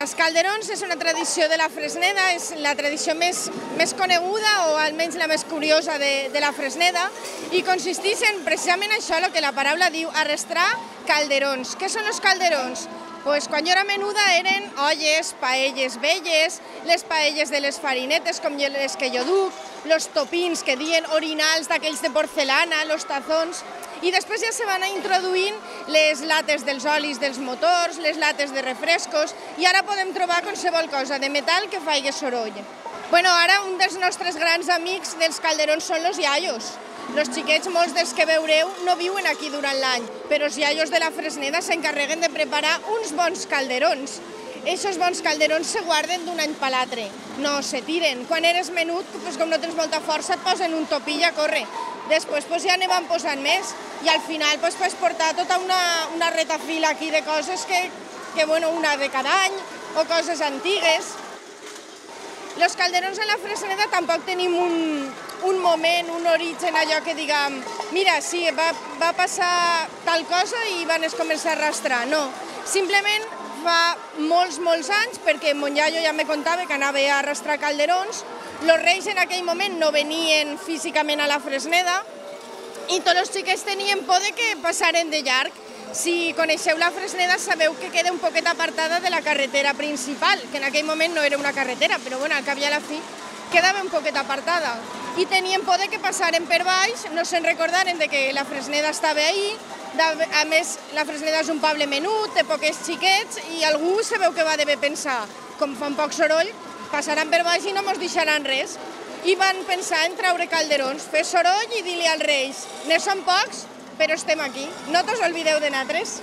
Els calderons és una tradició de la Fresneda, és la tradició més coneguda o almenys la més curiosa de la Fresneda i consisteix en precisament això, el que la paraula diu, arrastrar calderons. Què són els calderons? Pues quan jo era menuda eren olles, paelles velles, les paelles de les farinetes com les que jo duc, els topins que diuen orinals d'aquells de porcelana, els tazons, i després ja se van introduint les lates dels olis dels motors, les lates de refrescos, i ara podem trobar qualsevol cosa de metall que faci soroll. Bueno, ara un dels nostres grans amics dels calderons són els iaios. Els xiquets, molts dels que veureu, no viuen aquí durant l'any, però els iaios de la Fresneda s'encarreguen de preparar uns bons calderons. Aquests bons calderons se guarden d'un any per l'altre, no se tiren. Quan eres menut, com no tens molta força, et posen un topí i a córrer. Després ja ne van posant més i al final pots portar tota una retafila aquí de coses que una de cada any o coses antigues. Els calderons en la Fresneda tampoc tenim un moment, un origen, allò que diguem, mira, sí, va passar tal cosa i van començar a arrastrar. No, simplement fa molts anys, perquè mon iaio ja me contava que anava a arrastrar calderons, els reis en aquell moment no venien físicament a la Fresneda i tots els xiquets tenien por que passaren de llarg. Si coneixeu la Fresneda sabeu que queda un poquet apartada de la carretera principal, que en aquell moment no era una carretera, però al cap i a la fi quedava un poquet apartada. I tenien por que passaren per baix, no se'n recordaren que la Fresneda estava ahí. A més, la Fresneda és un poble menut, té poques xiquets, i algú sabeu que va d'haver pensar, com fa un poc soroll, passaran per baix i no mos deixaran res. I van pensar en treure calderons, fer soroll i dir-li als reis, ne som pocs, però estem aquí, no t'os oblideu de nosaltres.